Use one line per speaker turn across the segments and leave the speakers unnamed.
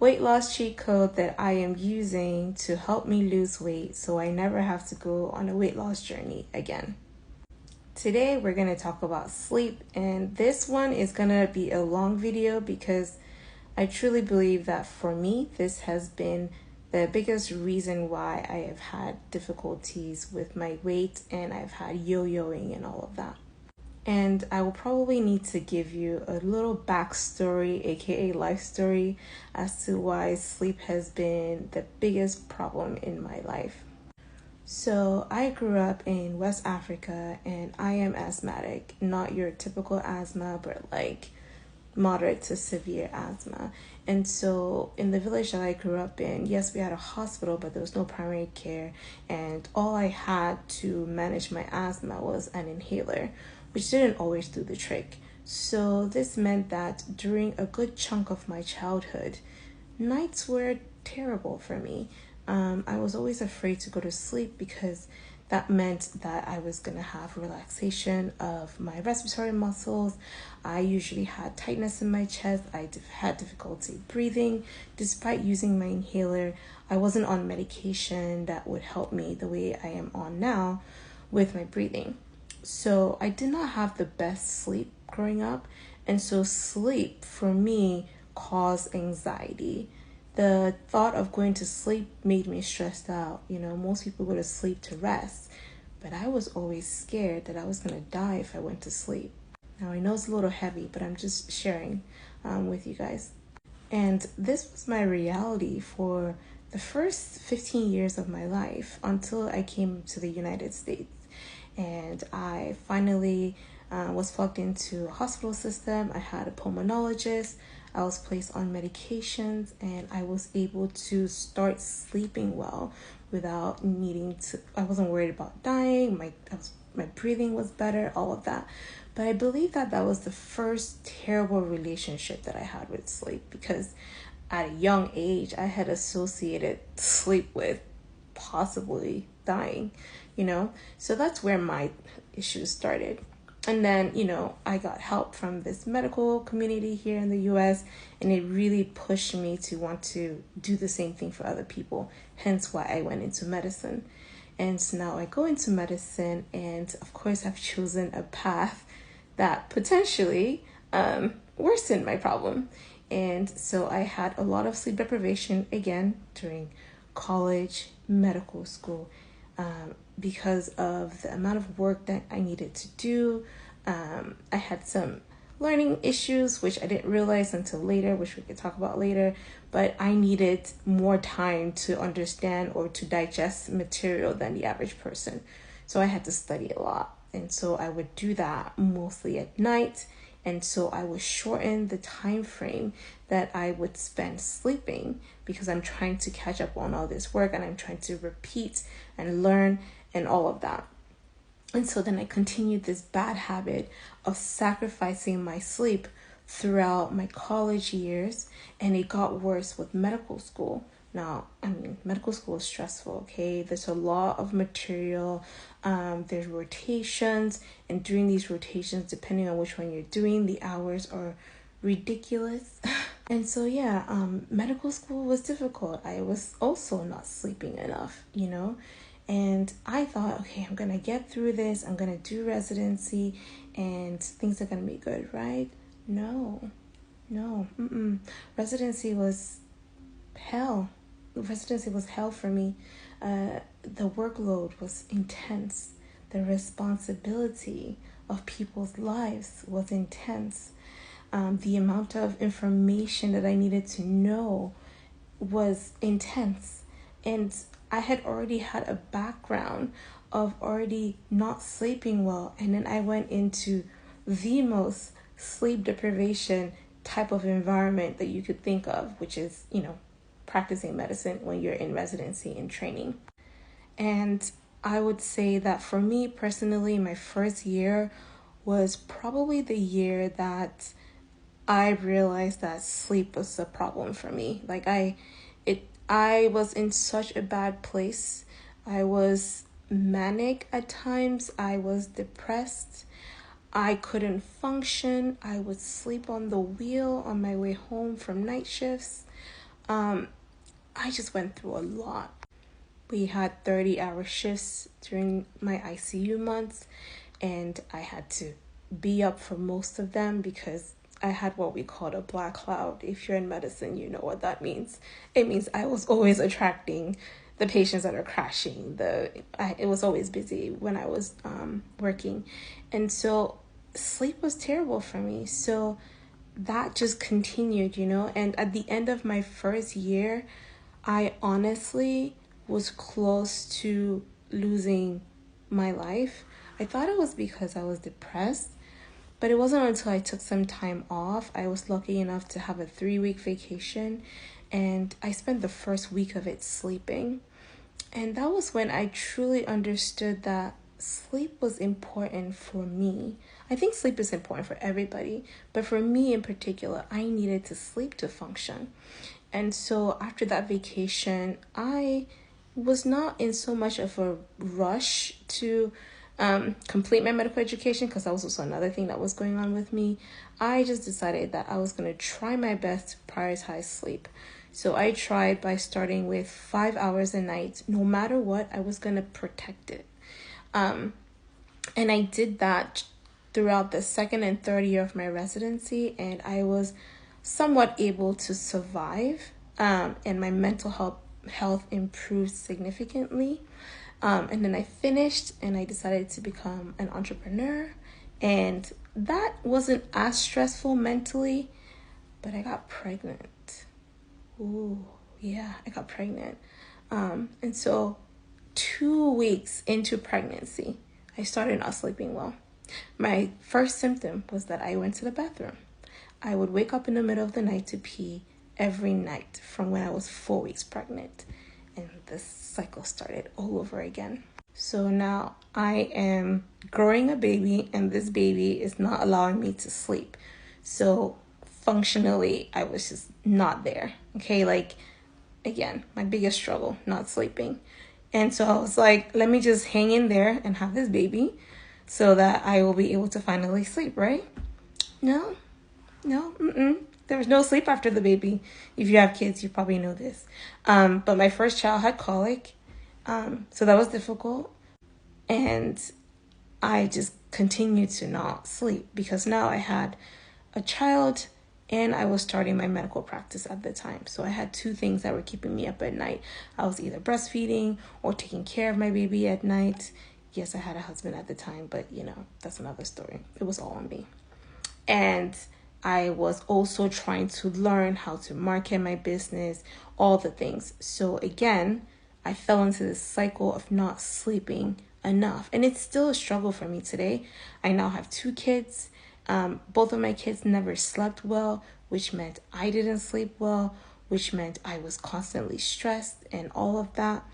weight loss cheat code that I am using to help me lose weight so I never have to go on a weight loss journey again. Today we're going to talk about sleep, and this one is going to be a long video because I truly believe that for me this has been the biggest reason why I have had difficulties with my weight, and I've had yo-yoing and all of that. And I will probably need to give you a little backstory, aka life story, as to why sleep has been the biggest problem in my life. So I grew up in West Africa and I am asthmatic, not your typical asthma, but like moderate to severe asthma. And so in the village that I grew up in, yes, we had a hospital, but there was no primary care. And all I had to manage my asthma was an inhaler, which didn't always do the trick. So this meant that during a good chunk of my childhood, nights were terrible for me. I was always afraid to go to sleep because that meant that I was going to have relaxation of my respiratory muscles. I usually had tightness in my chest. I had difficulty breathing despite using my inhaler. I wasn't on medication that would help me the way I am on now with my breathing. So I did not have the best sleep growing up. And so sleep for me caused anxiety. The thought of going to sleep made me stressed out. Most people go to sleep to rest, but I was always scared that I was going to die if I went to sleep. Now I know it's a little heavy, but I'm just sharing with you guys. And this was my reality for the first 15 years of my life until I came to the United States. And I finally was plugged into a hospital system. I had a pulmonologist. I was placed on medications, and I was able to start sleeping well without needing to. I wasn't worried about dying. My breathing was better, all of that. But I believe that was the first terrible relationship that I had with sleep, because at a young age, I had associated sleep with possibly dying, So that's where my issues started. And then, I got help from this medical community here in the US, and it really pushed me to want to do the same thing for other people, hence why I went into medicine. And so now I go into medicine, and of course I've chosen a path that potentially worsened my problem. And so I had a lot of sleep deprivation again during college, medical school, because of the amount of work that I needed to do. I had some learning issues, which I didn't realize until later, which we could talk about later, but I needed more time to understand or to digest material than the average person. So I had to study a lot. And so I would do that mostly at night. And so I would shorten the time frame that I would spend sleeping, because I'm trying to catch up on all this work and I'm trying to repeat and learn and all of that. And so then I continued this bad habit of sacrificing my sleep throughout my college years, and it got worse with medical school. Now, medical school is stressful, okay? There's a lot of material, there's rotations, and during these rotations, depending on which one you're doing, the hours are ridiculous. And so, medical school was difficult. I was also not sleeping enough, And I thought, okay, I'm going to get through this. I'm going to do residency and things are going to be good, right? No. Residency was hell. Residency was hell for me. The workload was intense. The responsibility of people's lives was intense. The amount of information that I needed to know was intense. And I had already had a background of already not sleeping well. And then I went into the most sleep deprivation type of environment that you could think of, which is, practicing medicine when you're in residency and training. And I would say that for me personally, my first year was probably the year that I realized that sleep was a problem for me. Like I was in such a bad place. I was manic at times. I was depressed. I couldn't function. I would sleep on the wheel on my way home from night shifts. I just went through a lot. We had 30-hour shifts during my ICU months, and I had to be up for most of them because I had what we called a black cloud. If you're in medicine, you know what that means. It means I was always attracting the patients that are crashing. It was always busy when I was working, and so sleep was terrible for me. So that just continued, and at the end of my first year, I honestly was close to losing my life. I thought it was because I was depressed, but it wasn't until I took some time off. I was lucky enough to have a 3-week vacation, and I spent the first week of it sleeping. And that was when I truly understood that sleep was important for me. I think sleep is important for everybody, but for me in particular, I needed to sleep to function. And so after that vacation, I was not in so much of a rush to complete my medical education, because that was also another thing that was going on with me. I just decided that I was going to try my best to prioritize sleep. So I tried by starting with 5 hours a night. No matter what, I was going to protect it. And I did that throughout the second and third year of my residency, and I was somewhat able to survive, and my mental health improved significantly. And then I finished and I decided to become an entrepreneur, and that wasn't as stressful mentally, but I got pregnant. Ooh, yeah, I got pregnant. And so 2 weeks into pregnancy, I started not sleeping well. My first symptom was that I went to the bathroom. I would wake up in the middle of the night to pee every night from when I was 4 weeks pregnant. And this cycle started all over again. So now I am growing a baby, and this baby is not allowing me to sleep. So functionally, I was just not there. Okay, like, again, my biggest struggle, not sleeping. And so I was like, let me just hang in there and have this baby so that I will be able to finally sleep, right? No, there was no sleep after the baby. If you have kids, you probably know this. But my first child had colic, so that was difficult. And I just continued to not sleep because now I had a child and I was starting my medical practice at the time. So I had two things that were keeping me up at night. I was either breastfeeding or taking care of my baby at night. Yes, I had a husband at the time, but that's another story. It was all on me. And I was also trying to learn how to market my business, all the things. So again, I fell into this cycle of not sleeping enough. And it's still a struggle for me today. I now have 2 kids. Both of my kids never slept well, which meant I didn't sleep well, which meant I was constantly stressed and all of that.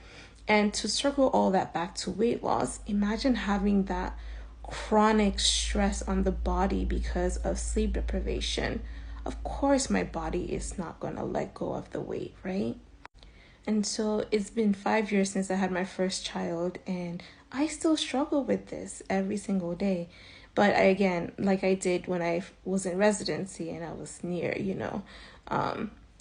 And to circle all that back to weight loss, imagine having that chronic stress on the body because of sleep deprivation. Of course, my body is not going to let go of the weight, right? And so it's been 5 years since I had my first child, and I still struggle with this every single day. But again, like I did when I was in residency and I was near,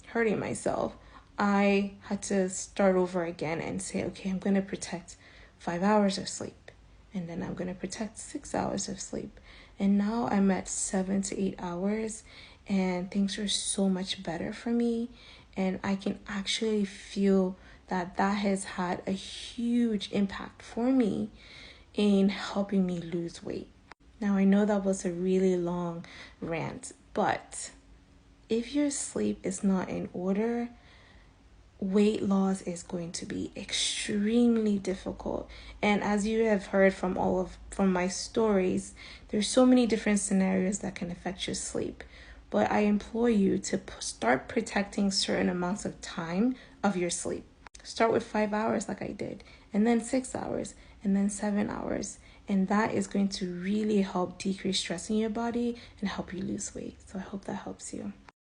hurting myself, I had to start over again and say, okay, I'm going to protect 5 hours of sleep. And then I'm going to protect 6 hours of sleep. And now I'm at 7 to 8 hours, and things are so much better for me. And I can actually feel that has had a huge impact for me in helping me lose weight. Now, I know that was a really long rant, but if your sleep is not in order, weight loss is going to be extremely difficult. And as you have heard from my stories, there's so many different scenarios that can affect your sleep. But I implore you to start protecting certain amounts of time of your sleep. Start with 5 hours like I did, and then 6 hours, and then 7 hours. And that is going to really help decrease stress in your body and help you lose weight. So I hope that helps you.